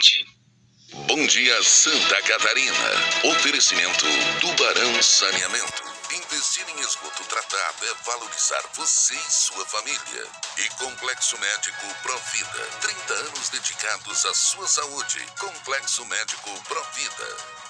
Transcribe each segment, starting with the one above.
seguinte. Bom dia, Santa Catarina. Oferecimento Tubarão Saneamento. Investir em esgoto tratado é valorizar você e sua família. E Complexo Médico Provida. 30 anos dedicados à sua saúde. Complexo Médico Provida.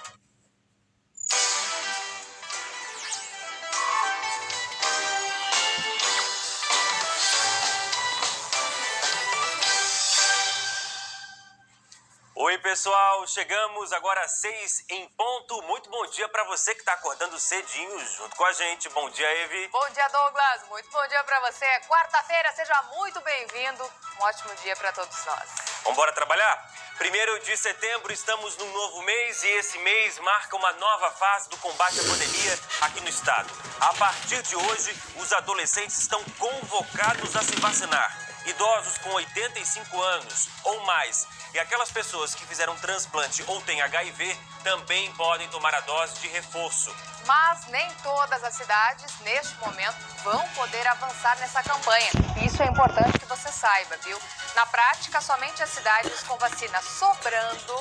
Oi, pessoal, chegamos agora às 6 em ponto. Muito bom dia para você que está acordando cedinho junto com a gente. Bom dia, Evi. Bom dia, Douglas. Muito bom dia para você. Quarta-feira, seja muito bem-vindo. Um ótimo dia para todos nós. Vamos embora trabalhar? 1º de setembro, estamos num novo mês e esse mês marca uma nova fase do combate à pandemia aqui no estado. A partir de hoje, os adolescentes estão convocados a se vacinar. Idosos com 85 anos ou mais e aquelas pessoas que fizeram transplante ou têm HIV também podem tomar a dose de reforço. Mas nem todas as cidades, neste momento, vão poder avançar nessa campanha. E isso é importante que você saiba, viu? Na prática, somente as cidades com vacina sobrando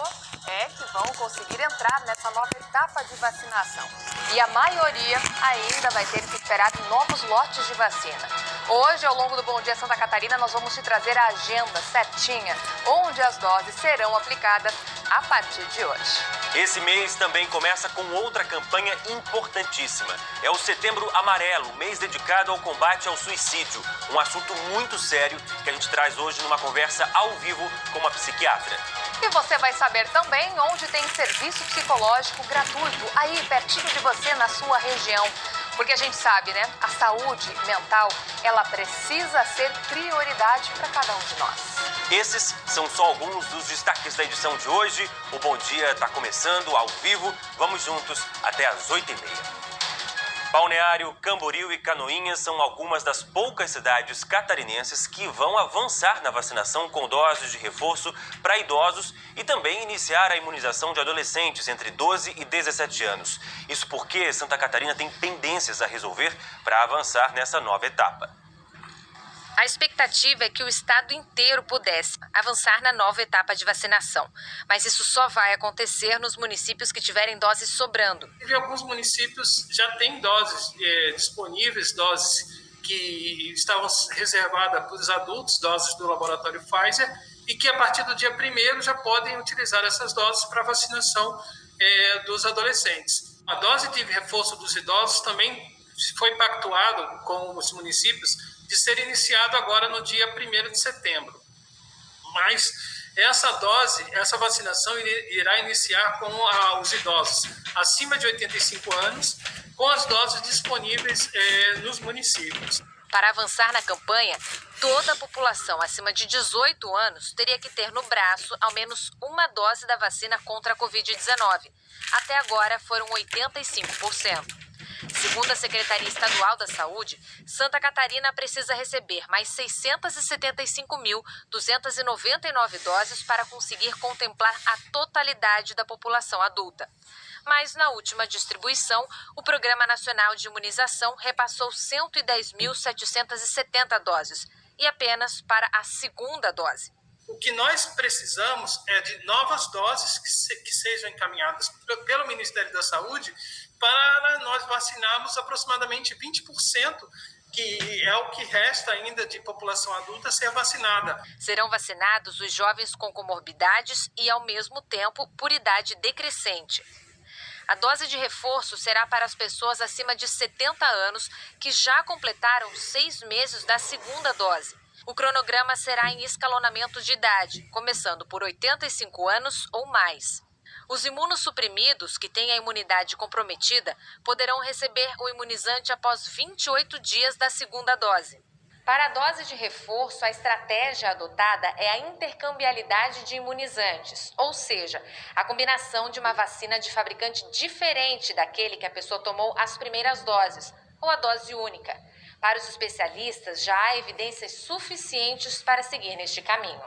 que vão conseguir entrar nessa nova etapa de vacinação. E a maioria ainda vai ter que esperar novos lotes de vacina. Hoje, ao longo do Bom Dia Santa Catarina, nós vamos te trazer a agenda certinha, onde as doses serão aplicadas a partir de hoje. Esse mês também começa com outra campanha importantíssima. É o Setembro Amarelo, mês dedicado ao combate ao suicídio. Um assunto muito sério que a gente traz hoje numa conversa ao vivo com uma psiquiatra. E você vai saber também onde tem serviço psicológico gratuito, aí pertinho de você, na sua região. Porque a gente sabe, né? A saúde mental, ela precisa ser prioridade para cada um de nós. Esses são só alguns dos destaques da edição de hoje. O Bom Dia está começando ao vivo. Vamos juntos até às 8h30. Balneário, Camboriú e Canoinhas são algumas das poucas cidades catarinenses que vão avançar na vacinação com doses de reforço para idosos e também iniciar a imunização de adolescentes entre 12 e 17 anos. Isso porque Santa Catarina tem pendências a resolver para avançar nessa nova etapa. A expectativa é que o estado inteiro pudesse avançar na nova etapa de vacinação, mas isso só vai acontecer nos municípios que tiverem doses sobrando. E alguns municípios já têm doses disponíveis, doses que estavam reservadas para os adultos, doses do laboratório Pfizer, e que a partir do dia 1º já podem utilizar essas doses para vacinação dos adolescentes. A dose de reforço dos idosos também foi pactuado com os municípios de ser iniciado agora no dia 1º de setembro. Mas essa vacinação irá iniciar com os idosos acima de 85 anos, com as doses disponíveis nos municípios. Para avançar na campanha, toda a população acima de 18 anos teria que ter no braço ao menos uma dose da vacina contra a Covid-19. Até agora foram 85%. Segundo a Secretaria Estadual da Saúde, Santa Catarina precisa receber mais 675.299 doses para conseguir contemplar a totalidade da população adulta. Mas na última distribuição, o Programa Nacional de Imunização repassou 110.770 doses, e apenas para a segunda dose. O que nós precisamos é de novas doses que sejam encaminhadas pelo Ministério da Saúde para nós vacinarmos aproximadamente 20%, que é o que resta ainda de população adulta a ser vacinada. Serão vacinados os jovens com comorbidades e, ao mesmo tempo, por idade decrescente. A dose de reforço será para as pessoas acima de 70 anos que já completaram 6 meses da segunda dose. O cronograma será em escalonamento de idade, começando por 85 anos ou mais. Os imunossuprimidos, que têm a imunidade comprometida, poderão receber o imunizante após 28 dias da segunda dose. Para a dose de reforço, a estratégia adotada é a intercambialidade de imunizantes, ou seja, a combinação de uma vacina de fabricante diferente daquele que a pessoa tomou as primeiras doses, ou a dose única. Para os especialistas, já há evidências suficientes para seguir neste caminho.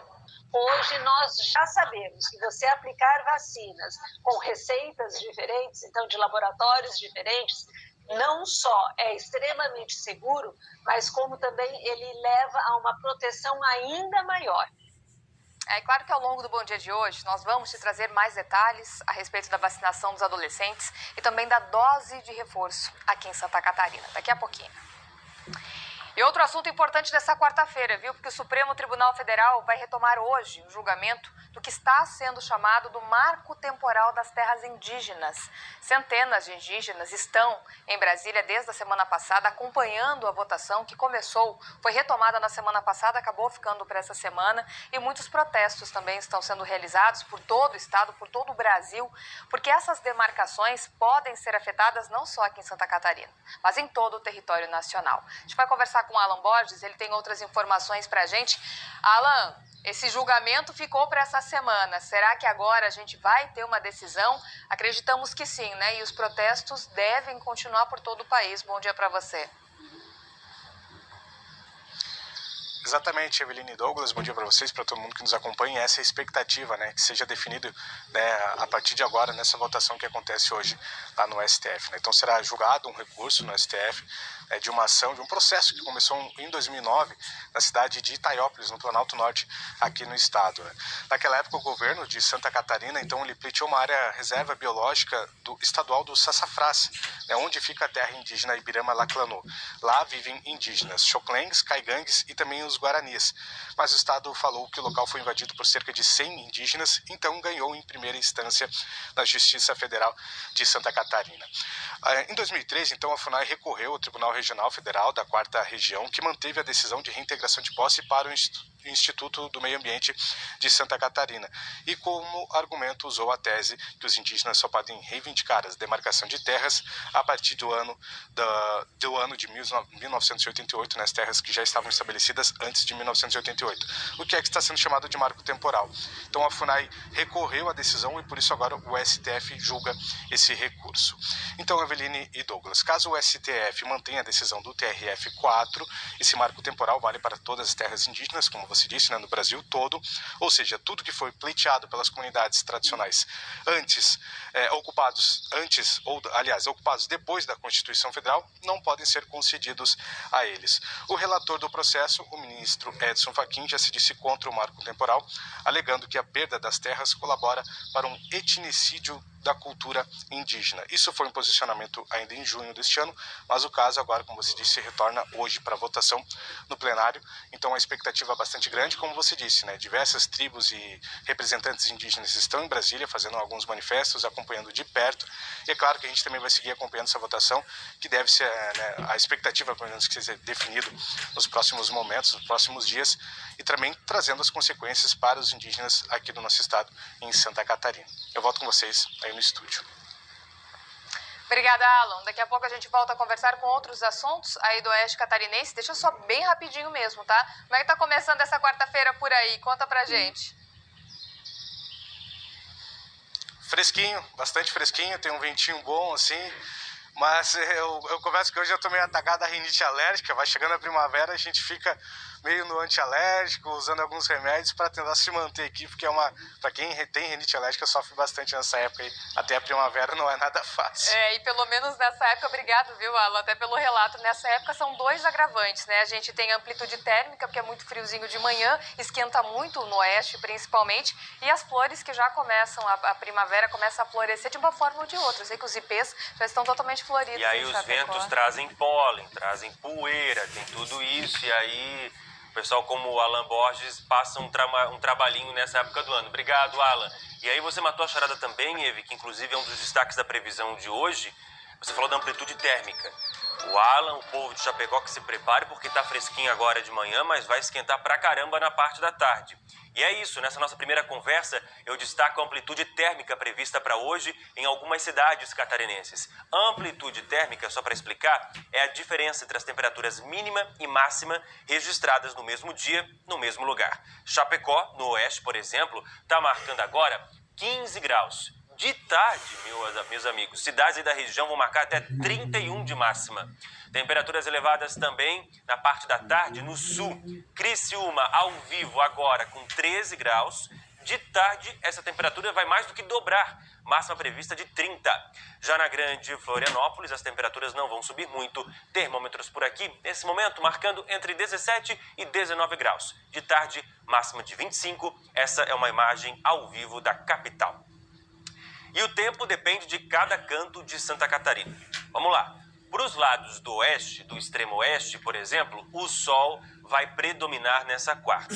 Hoje nós já sabemos que você aplicar vacinas com receitas diferentes, então de laboratórios diferentes, não só é extremamente seguro, mas como também ele leva a uma proteção ainda maior. É claro que ao longo do Bom Dia de hoje nós vamos te trazer mais detalhes a respeito da vacinação dos adolescentes e também da dose de reforço aqui em Santa Catarina, daqui a pouquinho. E outro assunto importante dessa quarta-feira, viu? Porque o Supremo Tribunal Federal vai retomar hoje o julgamento do que está sendo chamado do Marco Temporal das Terras Indígenas. Centenas de indígenas estão em Brasília desde a semana passada acompanhando a votação que começou, foi retomada na semana passada, acabou ficando para essa semana, e muitos protestos também estão sendo realizados por todo o estado, por todo o Brasil, porque essas demarcações podem ser afetadas não só aqui em Santa Catarina, mas em todo o território nacional. A gente vai conversar com o Alan Borges, ele tem outras informações para a gente. Alan, esse julgamento ficou para essa semana. Será que agora a gente vai ter uma decisão? Acreditamos que sim, né? E os protestos devem continuar por todo o país. Bom dia para você. Exatamente, Eveline e Douglas, bom dia para vocês, para todo mundo que nos acompanha. Essa é a expectativa, né, que seja definido, né, a partir de agora nessa votação que acontece hoje lá no STF. Né? Então será julgado um recurso no STF de uma ação, de um processo que começou em 2009 na cidade de Itaiópolis, no Planalto Norte, aqui no estado. Né? Naquela época o governo de Santa Catarina, então, ele pleiteou uma área reserva biológica estadual do Sassafrás, né, onde fica a terra indígena Ibirama-Laclanô. Lá vivem indígenas Xoklengs, Caigangues e também os Guaranis. Mas o estado falou que o local foi invadido por cerca de 100 indígenas, então ganhou em primeira instância na Justiça Federal de Santa Catarina. Em 2003, então, a FUNAI recorreu ao Tribunal Regional Federal da 4ª Região, que manteve a decisão de reintegração de posse para o Instituto do Meio Ambiente de Santa Catarina. E como argumento usou a tese que os indígenas só podem reivindicar a demarcação de terras a partir do ano de 1988, nas terras que já estavam estabelecidas antes de 1988, o que está sendo chamado de marco temporal. Então a FUNAI recorreu à decisão e por isso agora o STF julga esse recurso. Então, Eveline e Douglas, caso o STF mantenha a decisão do TRF4, esse marco temporal vale para todas as terras indígenas, como você disse, né, no Brasil todo, ou seja, tudo que foi pleiteado pelas comunidades tradicionais ocupados depois da Constituição Federal, não podem ser concedidos a eles. O relator do processo, o ministro Edson Fachin, já se disse contra o marco temporal, alegando que a perda das terras colabora para um etnicídio da cultura indígena. Isso foi um posicionamento ainda em junho deste ano, mas o caso agora, como você disse, retorna hoje para votação no plenário. Então a expectativa é bastante grande, como você disse, né? Diversas tribos e representantes indígenas estão em Brasília fazendo alguns manifestos, acompanhando de perto. E é claro que a gente também vai seguir acompanhando essa votação, que deve ser, né, a expectativa, pelo menos, que seja definido nos próximos momentos, nos próximos dias, e também trazendo as consequências para os indígenas aqui do nosso estado, em Santa Catarina. Eu volto com vocês aí no estúdio. Obrigada, Alan. Daqui a pouco a gente volta a conversar com outros assuntos aí do Oeste Catarinense. Deixa só bem rapidinho mesmo, tá? Como é que tá começando essa quarta-feira por aí? Conta pra gente. Fresquinho, bastante fresquinho, tem um ventinho bom assim, mas eu confesso que hoje eu tô meio atacado da rinite alérgica. Vai chegando a primavera, a gente fica meio no antialérgico, usando alguns remédios para tentar se manter aqui, porque para quem tem rinite alérgica sofre bastante nessa época aí. Até a primavera não é nada fácil. E pelo menos nessa época, obrigado, viu, Alan, até pelo relato. Nessa época são 2 agravantes, né? A gente tem amplitude térmica, porque é muito friozinho de manhã, esquenta muito no oeste principalmente, e as flores que já começam, a primavera começa a florescer de uma forma ou de outra. Eu sei que os ipês já estão totalmente floridos. E aí os ventos trazem pólen, trazem poeira, tem tudo isso, e aí o pessoal como o Alan Borges passa um trabalhinho nessa época do ano. Obrigado, Alan. E aí você matou a charada também, Eve, que inclusive é um dos destaques da previsão de hoje. Você falou da amplitude térmica. O Alan, o povo de Chapecó, que se prepare, porque tá fresquinho agora de manhã, mas vai esquentar pra caramba na parte da tarde. E é isso, nessa nossa primeira conversa, eu destaco a amplitude térmica prevista para hoje em algumas cidades catarinenses. Amplitude térmica, só para explicar, é a diferença entre as temperaturas mínima e máxima registradas no mesmo dia, no mesmo lugar. Chapecó, no oeste, por exemplo, está marcando agora 15 graus. De tarde, meus amigos, cidades aí da região vão marcar até 31 de máxima. Temperaturas elevadas também na parte da tarde no sul. Criciúma, ao vivo, agora com 13 graus. De tarde, essa temperatura vai mais do que dobrar, máxima prevista de 30. Já na Grande Florianópolis, as temperaturas não vão subir muito. Termômetros por aqui, nesse momento, marcando entre 17 e 19 graus. De tarde, máxima de 25. Essa é uma imagem ao vivo da capital. E o tempo depende de cada canto de Santa Catarina. Vamos lá. Para os lados do oeste, do extremo oeste, por exemplo, o sol vai predominar nessa quarta.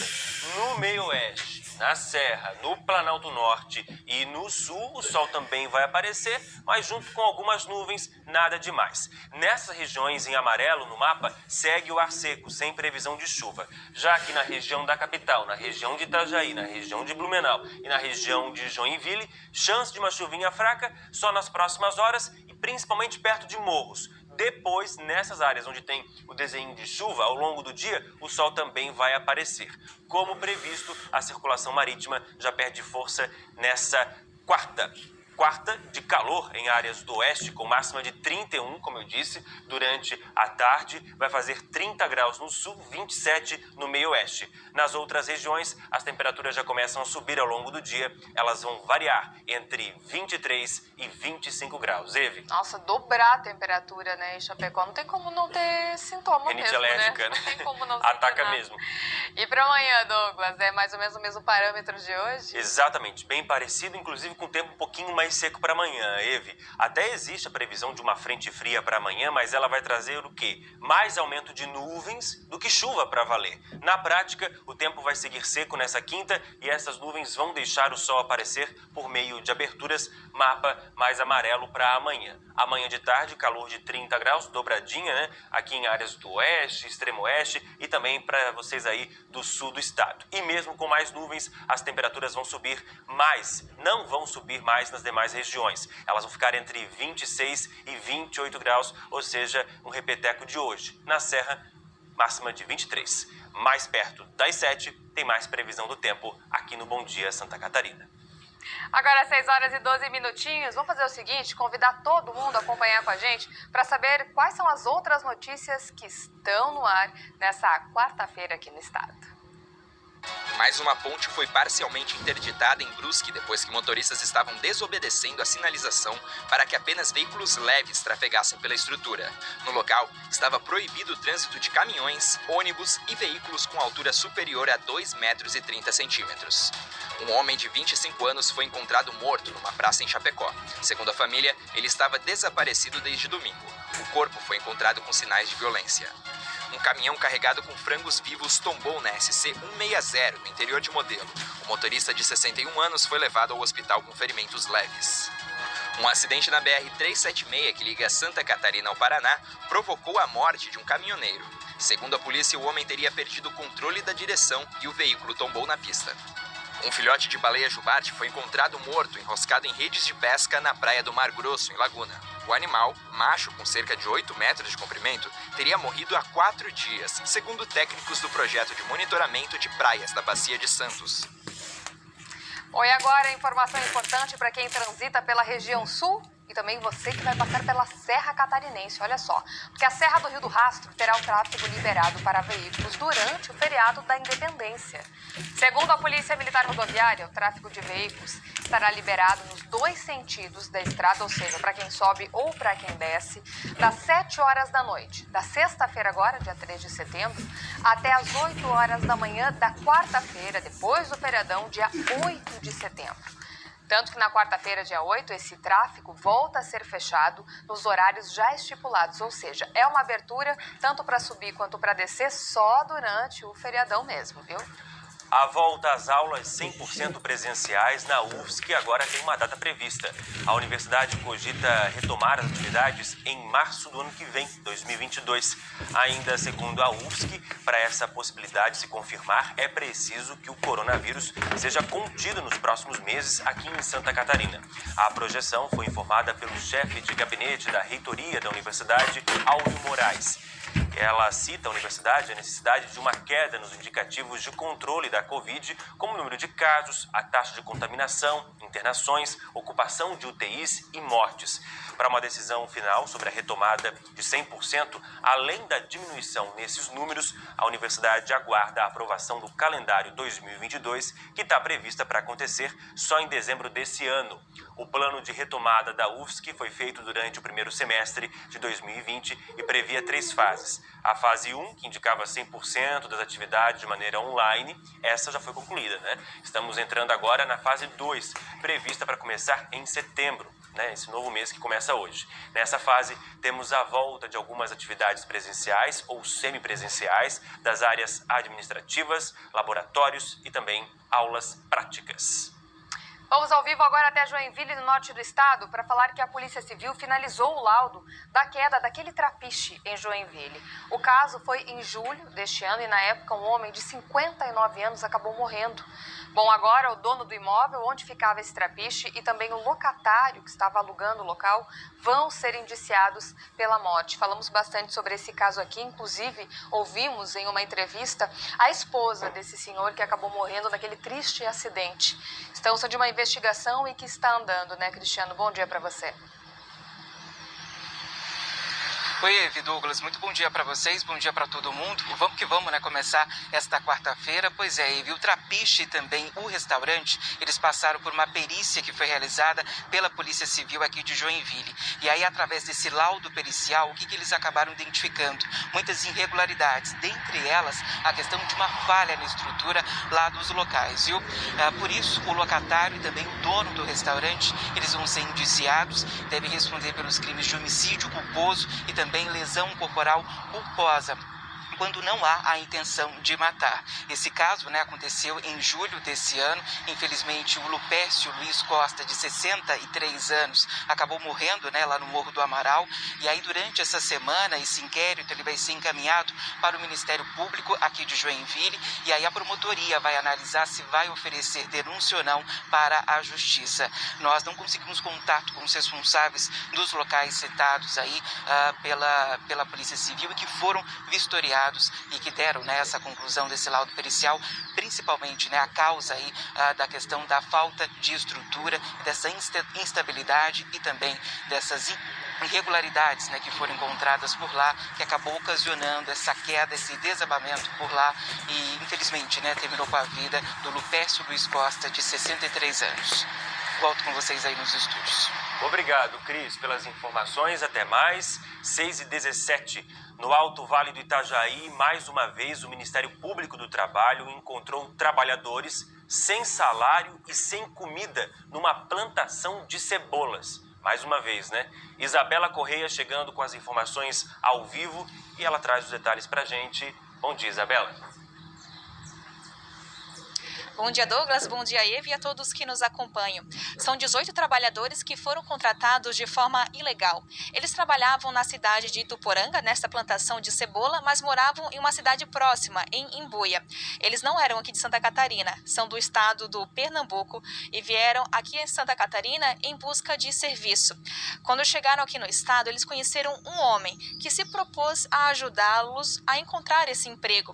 No meio oeste, na Serra, no Planalto Norte e no sul, o sol também vai aparecer, mas junto com algumas nuvens, nada demais. Nessas regiões em amarelo no mapa, segue o ar seco, sem previsão de chuva. Já aqui na região da capital, na região de Itajaí, na região de Blumenau e na região de Joinville, chance de uma chuvinha fraca só nas próximas horas e principalmente perto de morros. Depois, nessas áreas onde tem o desenho de chuva, ao longo do dia, o sol também vai aparecer. Como previsto, a circulação marítima já perde força nessa quarta de calor em áreas do oeste, com máxima de 31, como eu disse, durante a tarde. Vai fazer 30 graus no sul, 27 no meio oeste. Nas outras regiões, as temperaturas já começam a subir ao longo do dia. Elas vão variar entre 23 e 25 graus. Eve? Nossa, dobrar a temperatura, né, em Chapecó. Não tem como não ter sintoma Rinite mesmo, alérgica, né? Não tem como não Ataca sentir nada. mesmo. E para amanhã, Douglas, é mais ou menos o mesmo parâmetro de hoje? Exatamente, bem parecido, inclusive com o tempo um pouquinho mais seco para amanhã, Eve. Até existe a previsão de uma frente fria para amanhã, mas ela vai trazer o quê? Mais aumento de nuvens do que chuva para valer. Na prática, o tempo vai seguir seco nessa quinta e essas nuvens vão deixar o sol aparecer por meio de aberturas, mapa mais amarelo para amanhã. Amanhã de tarde, calor de 30 graus, dobradinha, né? Aqui em áreas do oeste, extremo oeste e também para vocês aí do sul do estado. E mesmo com mais nuvens, as temperaturas vão subir mais, não vão subir mais nas demais regiões. Elas vão ficar entre 26 e 28 graus, ou seja, um repeteco de hoje. Na Serra, máxima de 23. Mais perto das 7, tem mais previsão do tempo aqui no Bom Dia Santa Catarina. Agora, 6 horas e 12 minutinhos. Vamos fazer o seguinte, convidar todo mundo a acompanhar com a gente para saber quais são as outras notícias que estão no ar nessa quarta-feira aqui no estado. Mais uma ponte foi parcialmente interditada em Brusque depois que motoristas estavam desobedecendo a sinalização para que apenas veículos leves trafegassem pela estrutura. No local, estava proibido o trânsito de caminhões, ônibus e veículos com altura superior a 2,30 metros. Um homem de 25 anos foi encontrado morto numa praça em Chapecó. Segundo a família, ele estava desaparecido desde domingo. O corpo foi encontrado com sinais de violência. Um caminhão carregado com frangos vivos tombou na SC 160, no interior de Modelo. O motorista de 61 anos foi levado ao hospital com ferimentos leves. Um acidente na BR-376, que liga Santa Catarina ao Paraná, provocou a morte de um caminhoneiro. Segundo a polícia, o homem teria perdido o controle da direção e o veículo tombou na pista. Um filhote de baleia jubarte foi encontrado morto, enroscado em redes de pesca na praia do Mar Grosso, em Laguna. O animal, macho com cerca de 8 metros de comprimento, teria morrido há 4 dias, segundo técnicos do projeto de monitoramento de praias da Bacia de Santos. Bom, e agora informação importante para quem transita pela região sul e também você que vai passar pela Serra Catarinense, olha só. Porque a Serra do Rio do Rastro terá o tráfego liberado para veículos durante o feriado da Independência. Segundo a Polícia Militar Rodoviária, o tráfego de veículos estará liberado nos 2 sentidos da estrada, ou seja, para quem sobe ou para quem desce, das 7 horas da noite, da sexta-feira agora, dia 3 de setembro, até as 8 horas da manhã da quarta-feira, depois do feriadão, dia 8 de setembro. Tanto que na quarta-feira, dia 8, esse tráfego volta a ser fechado nos horários já estipulados, ou seja, é uma abertura tanto para subir quanto para descer só durante o feriadão mesmo, viu? A volta às aulas 100% presenciais na UFSC agora tem uma data prevista. A universidade cogita retomar as atividades em março do ano que vem, 2022. Ainda segundo a UFSC, para essa possibilidade se confirmar, é preciso que o coronavírus seja contido nos próximos meses aqui em Santa Catarina. A projeção foi informada pelo chefe de gabinete da reitoria da universidade, Áureo Moraes. Ela cita a universidade a necessidade de uma queda nos indicativos de controle da Covid, como o número de casos, a taxa de contaminação, internações, ocupação de UTIs e mortes. Para uma decisão final sobre a retomada de 100%, além da diminuição nesses números, a universidade aguarda a aprovação do calendário 2022, que está prevista para acontecer só em dezembro desse ano. O plano de retomada da UFSC foi feito durante o primeiro semestre de 2020 e previa 3 fases. A fase 1, que indicava 100% das atividades de maneira online, essa já foi concluída, né? Estamos entrando agora na fase 2, prevista para começar em setembro, né? Esse novo mês que começa hoje. Nessa fase, temos a volta de algumas atividades presenciais ou semipresenciais das áreas administrativas, laboratórios e também aulas práticas. Vamos ao vivo agora até Joinville, no norte do estado, para falar que a Polícia Civil finalizou o laudo da queda daquele trapiche em Joinville. O caso foi em julho deste ano e, na época, um homem de 59 anos acabou morrendo. Bom, agora o dono do imóvel onde ficava esse trapiche e também o locatário que estava alugando o local vão ser indiciados pela morte. Falamos bastante sobre esse caso aqui, inclusive ouvimos em uma entrevista a esposa desse senhor que acabou morrendo naquele triste acidente. Estamos de uma investigação e que está andando, né, Cristiano? Bom dia para você. Oi, Evi, Douglas, muito bom dia para vocês, bom dia para todo mundo. Vamos que vamos, né, começar esta quarta-feira. Pois é, Evi, o trapiche e também o restaurante, eles passaram por uma perícia que foi realizada pela Polícia Civil aqui de Joinville. E aí, através desse laudo pericial, o que eles acabaram identificando? Muitas irregularidades, dentre elas a questão de uma falha na estrutura lá dos locais, viu? Por isso, o locatário e também o dono do restaurante, eles vão ser indiciados, devem responder pelos crimes de homicídio culposo e também lesão corporal culposa, quando não há a intenção de matar. Esse caso, né, aconteceu em julho desse ano. Infelizmente, o Lupércio Luiz Costa, de 63 anos, acabou morrendo, né, lá no Morro do Amaral. E aí, durante essa semana, esse inquérito ele vai ser encaminhado para o Ministério Público aqui de Joinville. E aí a promotoria vai analisar se vai oferecer denúncia ou não para a Justiça. Nós não conseguimos contato com os responsáveis dos locais citados aí pela Polícia Civil e que foram vistoriados e que deram, né, essa conclusão desse laudo pericial, principalmente, né, a causa aí da questão da falta de estrutura, dessa instabilidade e também dessas irregularidades, né, que foram encontradas por lá, que acabou ocasionando essa queda, esse desabamento por lá e, infelizmente, né, terminou com a vida do Lupércio Luiz Costa, de 63 anos. Volto com vocês aí nos estúdios. Obrigado, Cris, pelas informações. Até mais. 6h17. No Alto Vale do Itajaí, mais uma vez, o Ministério Público do Trabalho encontrou trabalhadores sem salário e sem comida numa plantação de cebolas. Mais uma vez, né? Isabela Correia chegando com as informações ao vivo e ela traz os detalhes pra gente. Bom dia, Isabela. Bom dia, Douglas. Bom dia, Eve, e a todos que nos acompanham. São 18 trabalhadores que foram contratados de forma ilegal. Eles trabalhavam na cidade de Ituporanga, nesta plantação de cebola, mas moravam em uma cidade próxima, em Imbuia. Eles não eram aqui de Santa Catarina, são do estado do Pernambuco e vieram aqui em Santa Catarina em busca de serviço. Quando chegaram aqui no estado, eles conheceram um homem que se propôs a ajudá-los a encontrar esse emprego.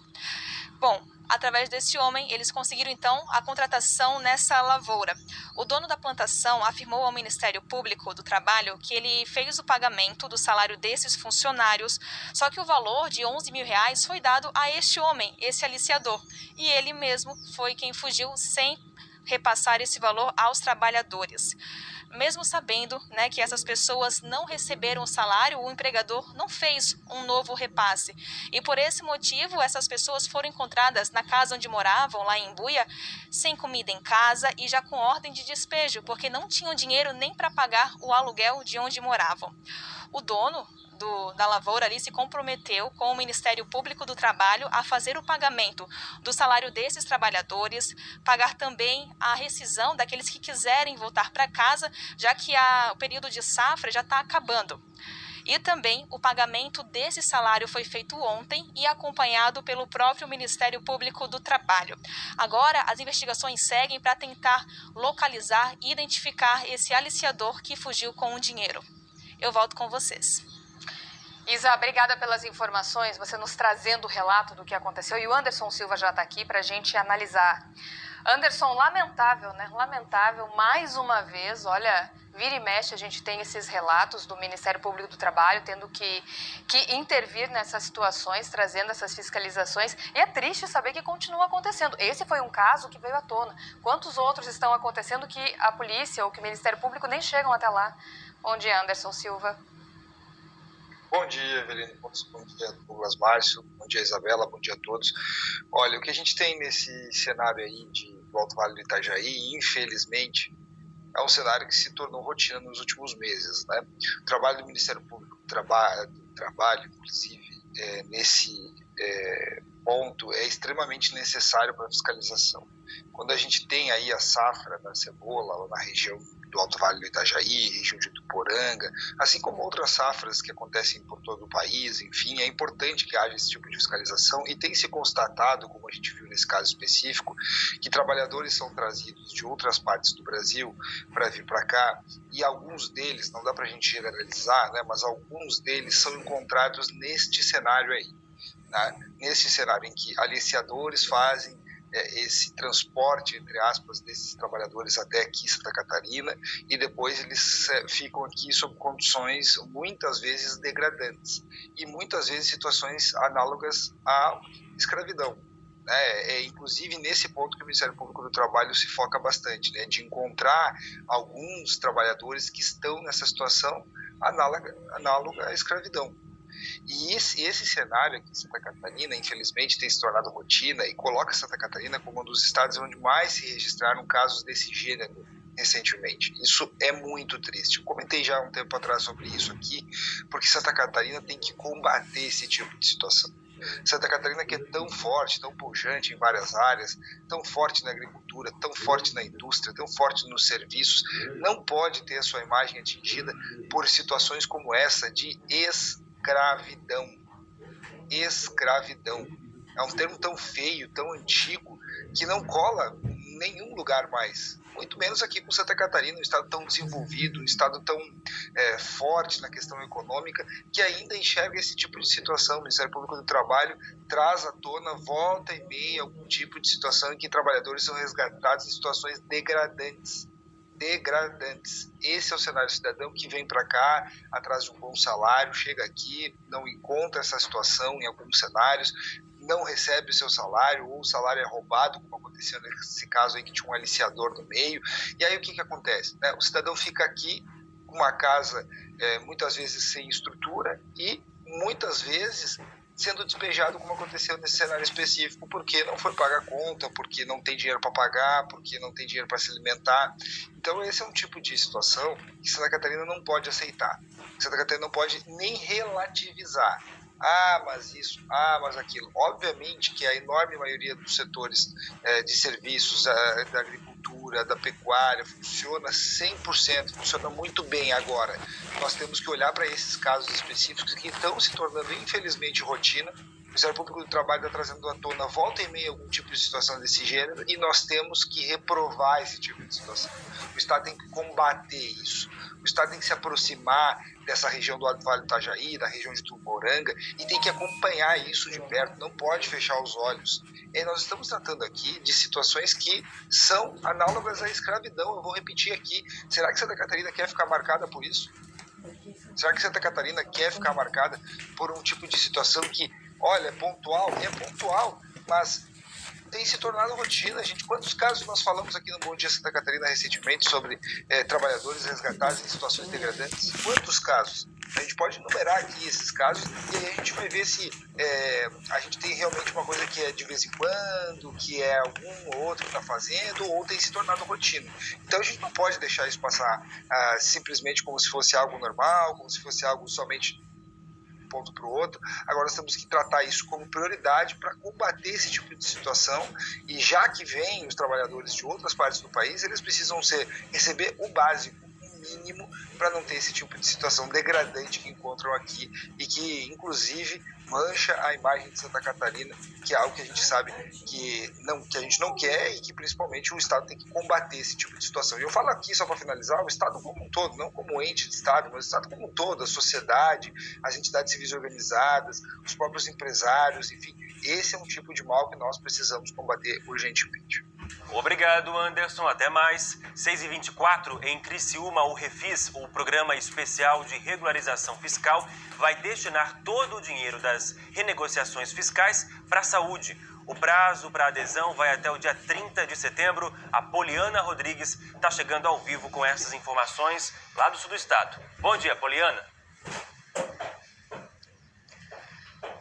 Bom, através desse homem, eles conseguiram então a contratação nessa lavoura. O dono da plantação afirmou ao Ministério Público do Trabalho que ele fez o pagamento do salário desses funcionários, só que o valor de R$11 mil foi dado a este homem, esse aliciador, e ele mesmo foi quem fugiu sem repassar esse valor aos trabalhadores. Mesmo sabendo, né, que essas pessoas não receberam o salário, o empregador não fez um novo repasse. E por esse motivo, essas pessoas foram encontradas na casa onde moravam, lá em Imbuia, sem comida em casa e já com ordem de despejo, porque não tinham dinheiro nem para pagar o aluguel de onde moravam. O dono da lavoura ali se comprometeu com o Ministério Público do Trabalho a fazer o pagamento do salário desses trabalhadores, pagar também a rescisão daqueles que quiserem voltar para casa, já que o período de safra já está acabando. E também o pagamento desse salário foi feito ontem e acompanhado pelo próprio Ministério Público do Trabalho. Agora, as investigações seguem para tentar localizar e identificar esse aliciador que fugiu com o dinheiro. Eu volto com vocês. Isa, obrigada pelas informações, você nos trazendo o relato do que aconteceu, e o Anderson Silva já está aqui para a gente analisar. Anderson, lamentável, né? Lamentável, mais uma vez, olha, vira e mexe a gente tem esses relatos do Ministério Público do Trabalho tendo que intervir nessas situações, trazendo essas fiscalizações, e é triste saber que continua acontecendo. Esse foi um caso que veio à tona. Quantos outros estão acontecendo que a polícia ou que o Ministério Público nem chegam até lá? Bom dia, Anderson Silva. Bom dia, Evelina. Bom dia, Douglas Márcio. Bom dia, Isabela. Bom dia a todos. Olha, o que a gente tem nesse cenário aí do Alto Vale do Itajaí, infelizmente, é um cenário que se tornou rotina nos últimos meses, né? O trabalho do Ministério Público do Trabalho, inclusive, nesse ponto, é extremamente necessário para a fiscalização. Quando a gente tem aí a safra da cebola, lá na região do Alto Vale do Itajaí, região de Ituporanga, assim como outras safras que acontecem por todo o país, enfim, é importante que haja esse tipo de fiscalização, e tem se constatado, como a gente viu nesse caso específico, que trabalhadores são trazidos de outras partes do Brasil para vir para cá, e alguns deles, não dá para a gente generalizar, né, mas alguns deles são encontrados neste cenário aí, né, nesse cenário em que aliciadores fazem esse transporte, entre aspas, desses trabalhadores até aqui em Santa Catarina, e depois eles ficam aqui sob condições muitas vezes degradantes e muitas vezes situações análogas à escravidão. Inclusive nesse ponto que o Ministério Público do Trabalho se foca bastante, né, de encontrar alguns trabalhadores que estão nessa situação análoga à escravidão. E esse cenário aqui em Santa Catarina, infelizmente, tem se tornado rotina e coloca Santa Catarina como um dos estados onde mais se registraram casos desse gênero recentemente. Isso é muito triste. Eu comentei já há um tempo atrás sobre isso aqui, porque Santa Catarina tem que combater esse tipo de situação. Santa Catarina, que é tão forte, tão pujante em várias áreas, tão forte na agricultura, tão forte na indústria, tão forte nos serviços, não pode ter a sua imagem atingida por situações como essa de escravidão. Escravidão. É um termo tão feio, tão antigo, que não cola em nenhum lugar mais. Muito menos aqui com Santa Catarina, um estado tão desenvolvido, um estado tão forte na questão econômica, que ainda enxerga esse tipo de situação. O Ministério Público do Trabalho traz à tona, volta e meia, algum tipo de situação em que trabalhadores são resgatados em situações degradantes. Esse é o cenário cidadão que vem para cá atrás de um bom salário, chega aqui, não encontra essa situação em alguns cenários, não recebe o seu salário, ou o salário é roubado, como aconteceu nesse caso aí que tinha um aliciador no meio. E aí o que acontece? O cidadão fica aqui com uma casa muitas vezes sem estrutura e muitas vezes sendo despejado, como aconteceu nesse cenário específico, porque não foi pagar a conta, porque não tem dinheiro para pagar, porque não tem dinheiro para se alimentar. Então esse é um tipo de situação que Santa Catarina não pode aceitar. Santa Catarina não pode nem relativizar. Mas isso, mas aquilo. Obviamente que a enorme maioria dos setores de serviços, da agricultura, da pecuária, funciona 100%, funciona muito bem agora. Nós temos que olhar para esses casos específicos que estão se tornando, infelizmente, rotina. O Ministério Público do Trabalho está trazendo à tona, volta e meia, algum tipo de situação desse gênero, e nós temos que reprovar esse tipo de situação. O Estado tem que combater isso. O Estado tem que se aproximar dessa região do Alto Vale do Itajaí, da região de Ituporanga, e tem que acompanhar isso de perto, não pode fechar os olhos. Nós estamos tratando aqui de situações que são análogas à escravidão. Eu vou repetir aqui, será que Santa Catarina quer ficar marcada por isso? Será que Santa Catarina quer ficar marcada por um tipo de situação que, olha, é pontual, mas tem se tornado rotina, gente. Quantos casos nós falamos aqui no Bom Dia Santa Catarina recentemente sobre trabalhadores resgatados em situações degradantes? Quantos casos? A gente pode enumerar aqui esses casos e aí a gente vai ver se a gente tem realmente uma coisa que é de vez em quando, que é algum ou outro que está fazendo, ou tem se tornado rotina. Então a gente não pode deixar isso passar simplesmente como se fosse algo normal, como se fosse algo somente ponto para o outro. Agora nós temos que tratar isso como prioridade para combater esse tipo de situação, e já que vêm os trabalhadores de outras partes do país, eles precisam receber o básico, o mínimo para não ter esse tipo de situação degradante que encontram aqui e que, inclusive, mancha a imagem de Santa Catarina, que é algo que a gente sabe que a gente não quer e que, principalmente, o Estado tem que combater esse tipo de situação. E eu falo aqui, só para finalizar, o Estado como um todo, não como ente de Estado, mas o Estado como um todo, a sociedade, as entidades civis organizadas, os próprios empresários, enfim, esse é um tipo de mal que nós precisamos combater urgentemente. Obrigado, Anderson. Até mais. 6h24, em Criciúma, o Refis, o Programa Especial de Regularização Fiscal, vai destinar todo o dinheiro das renegociações fiscais para a saúde. O prazo para adesão vai até o dia 30 de setembro. A Poliana Rodrigues está chegando ao vivo com essas informações lá do sul do estado. Bom dia, Poliana.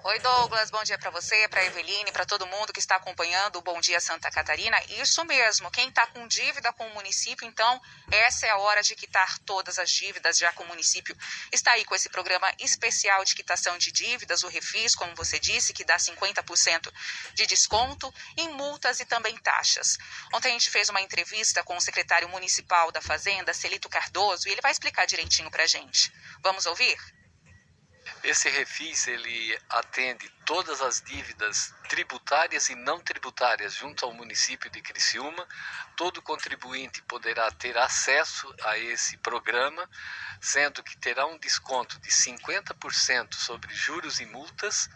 Oi, Douglas, bom dia para você, para a Eveline, para todo mundo que está acompanhando o Bom Dia Santa Catarina. Isso mesmo, quem está com dívida com o município, então essa é a hora de quitar todas as dívidas, já que o município está aí com esse programa especial de quitação de dívidas, o Refis, como você disse, que dá 50% de desconto em multas e também taxas. Ontem a gente fez uma entrevista com o secretário municipal da Fazenda, Celito Cardoso, e ele vai explicar direitinho para a gente. Vamos ouvir? Esse Refis, ele atende todas as dívidas tributárias e não tributárias junto ao município de Criciúma. Todo contribuinte poderá ter acesso a esse programa, sendo que terá um desconto de 50% sobre juros e multas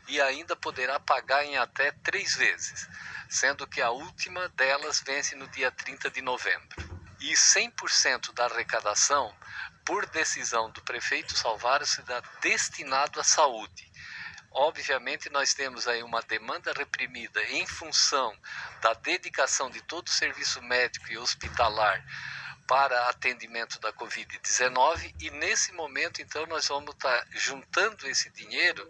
e ainda poderá pagar em até 3 vezes, sendo que a última delas vence no dia 30 de novembro. E 100% da arrecadação, por decisão do prefeito Salvaro, será destinado à saúde. Obviamente, nós temos aí uma demanda reprimida em função da dedicação de todo o serviço médico e hospitalar para atendimento da Covid-19 e nesse momento, então, nós vamos estar juntando esse dinheiro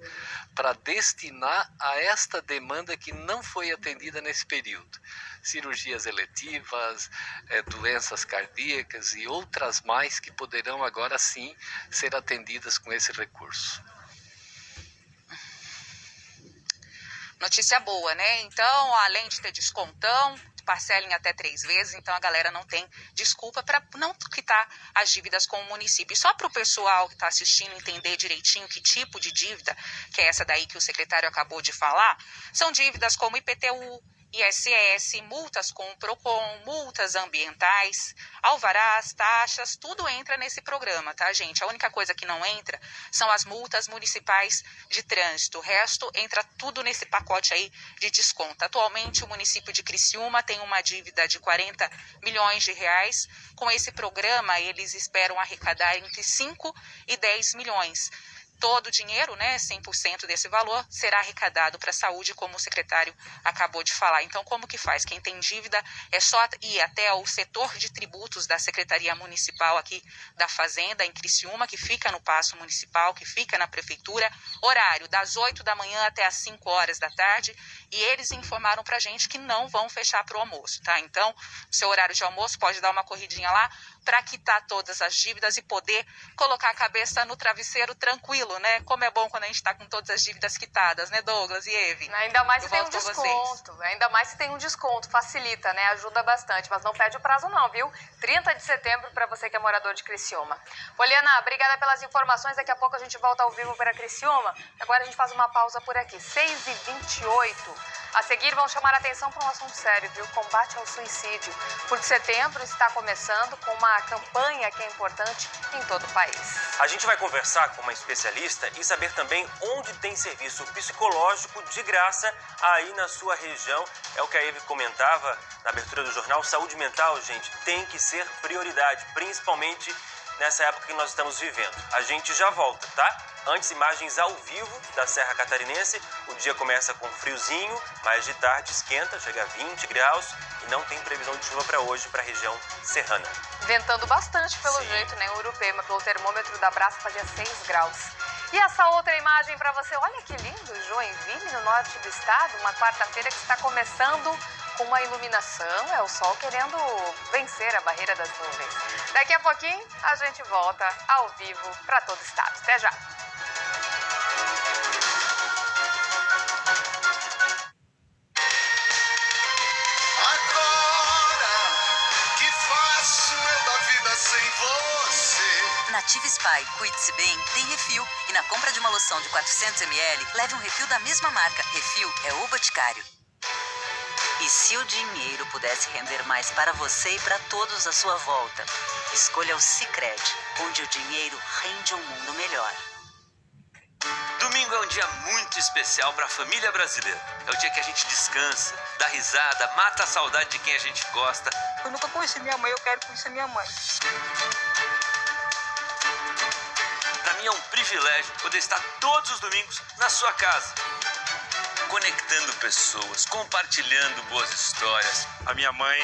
para destinar a esta demanda que não foi atendida nesse período. Cirurgias eletivas, doenças cardíacas e outras mais que poderão agora sim ser atendidas com esse recurso. Notícia boa, né? Então, além de ter descontão, parcela em até 3 vezes, então a galera não tem desculpa para não quitar as dívidas com o município. E só para o pessoal que está assistindo entender direitinho que tipo de dívida, que é essa daí que o secretário acabou de falar, são dívidas como IPTU, ISS, multas com o PROCON, multas ambientais, alvarás, taxas, tudo entra nesse programa, tá, gente? A única coisa que não entra são as multas municipais de trânsito. O resto entra tudo nesse pacote aí de desconto. Atualmente, o município de Criciúma tem uma dívida de 40 milhões de reais. Com esse programa, eles esperam arrecadar entre 5 e 10 milhões. Todo o dinheiro, né, 100% desse valor, será arrecadado para a saúde, como o secretário acabou de falar. Então, como que faz? Quem tem dívida é só ir até o setor de tributos da Secretaria Municipal aqui da Fazenda, em Criciúma, que fica no Paço Municipal, que fica na Prefeitura, horário das 8 da manhã até as 5 horas da tarde, e eles informaram para a gente que não vão fechar para o almoço, tá? Então, seu horário de almoço pode dar uma corridinha lá para quitar todas as dívidas e poder colocar a cabeça no travesseiro tranquilo, né? Como é bom quando a gente está com todas as dívidas quitadas, né, Douglas e Eve? Ainda mais se tem um desconto, facilita, né? Ajuda bastante, mas não perde o prazo não, viu? 30 de setembro para você que é morador de Criciúma. Poliana, obrigada pelas informações, daqui a pouco a gente volta ao vivo para Criciúma. Agora a gente faz uma pausa por aqui, 6h28. A seguir, vão chamar a atenção para um assunto sério, viu? Combate ao suicídio. Porque setembro está começando com uma campanha que é importante em todo o país. A gente vai conversar com uma especialista e saber também onde tem serviço psicológico de graça aí na sua região. É o que a Eve comentava na abertura do jornal. Saúde mental, gente, tem que ser prioridade, principalmente nessa época que nós estamos vivendo. A gente já volta, tá? Antes, imagens ao vivo da Serra Catarinense. O dia começa com friozinho, mas de tarde esquenta, chega a 20 graus e não tem previsão de chuva para hoje para a região serrana. Ventando bastante pelo jeito, né? Urupema, pelo termômetro da Brasa fazia 6 graus. E essa outra imagem para você, olha que lindo, Joinville, no norte do estado, uma quarta-feira que está começando com uma iluminação, é o sol querendo vencer a barreira das nuvens. Daqui a pouquinho a gente volta ao vivo para todo o estado. Até já! Agora que faço eu da vida sem você. Nativa Spy, cuide-se bem, tem refil. E na compra de uma loção de 400 ml, leve um refil da mesma marca. Refil é o Boticário. E se o dinheiro pudesse render mais para você e para todos à sua volta? Escolha o Sicredi, onde o dinheiro rende um mundo melhor. Domingo é um dia muito especial para a família brasileira. É o dia que a gente descansa, dá risada, mata a saudade de quem a gente gosta. Eu nunca conheci minha mãe, eu quero conhecer minha mãe. Para mim é um privilégio poder estar todos os domingos na sua casa, conectando pessoas, compartilhando boas histórias. A minha mãe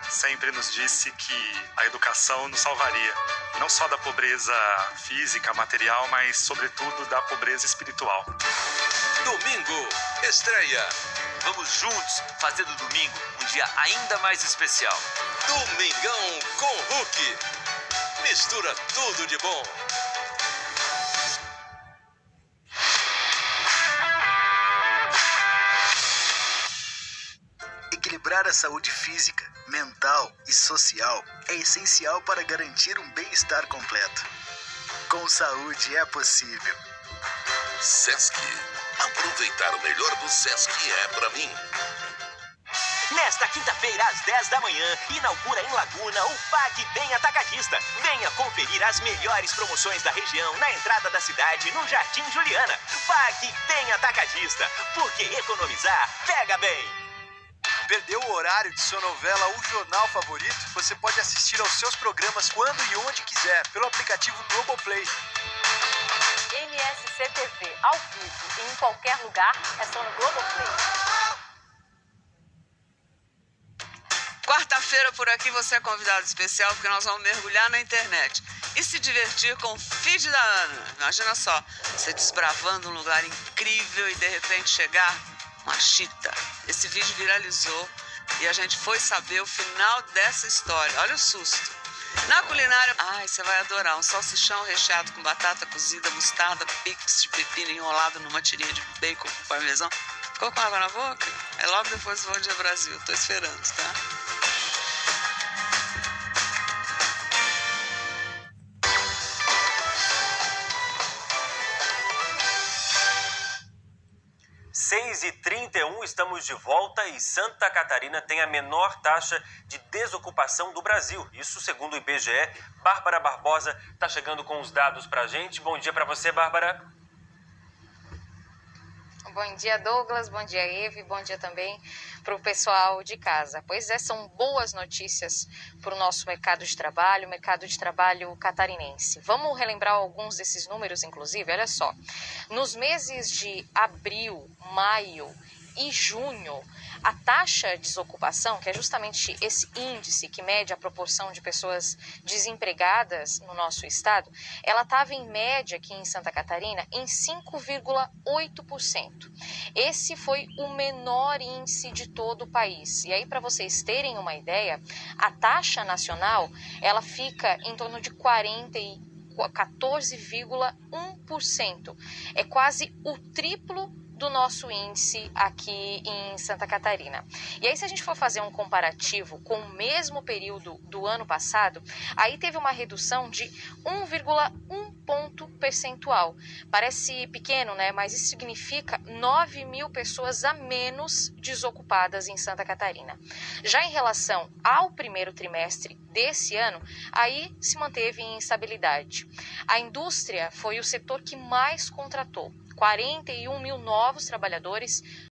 sempre nos disse que a educação nos salvaria, não só da pobreza física, material, mas sobretudo da pobreza espiritual. Domingo, estreia. Vamos juntos fazer do domingo um dia ainda mais especial. Domingão com Hulk. Mistura tudo de bom. Equilibrar a saúde física, mental e social é essencial para garantir um bem-estar completo. Com saúde é possível. Sesc. Aproveitar o melhor do Sesc é pra mim. Nesta quinta-feira, às 10 da manhã, inaugura em Laguna o Pague Bem Atacadista. Venha conferir as melhores promoções da região na entrada da cidade, no Jardim Juliana. Pague Bem Atacadista, porque economizar pega bem. Perdeu o horário de sua novela ou jornal favorito? Você pode assistir aos seus programas quando e onde quiser, pelo aplicativo Globoplay. MSC TV, ao vivo e em qualquer lugar, é só no Globoplay. Quarta-feira por aqui você é convidado especial porque nós vamos mergulhar na internet e se divertir com o feed da Ana. Imagina só, você desbravando um lugar incrível e de repente chegar uma chita. Esse vídeo viralizou e a gente foi saber o final dessa história. Olha o susto. Na culinária, você vai adorar um salsichão recheado com batata cozida, mostarda, picles de pepino enrolado numa tirinha de bacon com parmesão. Ficou com água na boca? É logo depois do Bom Dia Brasil. Tô esperando, tá? Seis e 31, estamos de volta e Santa Catarina tem a menor taxa de desocupação do Brasil. Isso segundo o IBGE. Bárbara Barbosa está chegando com os dados para a gente. Bom dia para você, Bárbara. Bom dia, Douglas. Bom dia, Eve. Bom dia também para o pessoal de casa. Pois é, são boas notícias para o nosso mercado de trabalho catarinense. Vamos relembrar alguns desses números, inclusive. Olha só, nos meses de abril, maio e junho, a taxa de desocupação, que é justamente esse índice que mede a proporção de pessoas desempregadas no nosso estado, ela estava em média aqui em Santa Catarina em 5,8%. Esse foi o menor índice de todo o país. E aí, para vocês terem uma ideia, a taxa nacional, ela fica em torno de 14,1%. É quase o triplo do nosso índice aqui em Santa Catarina. E aí, se a gente for fazer um comparativo com o mesmo período do ano passado, aí teve uma redução de 1,1 ponto percentual. Parece pequeno, né? Mas isso significa 9 mil pessoas a menos desocupadas em Santa Catarina. Já em relação ao primeiro trimestre desse ano, aí se manteve em estabilidade. A indústria foi o setor que mais contratou. 41 mil novos trabalhadores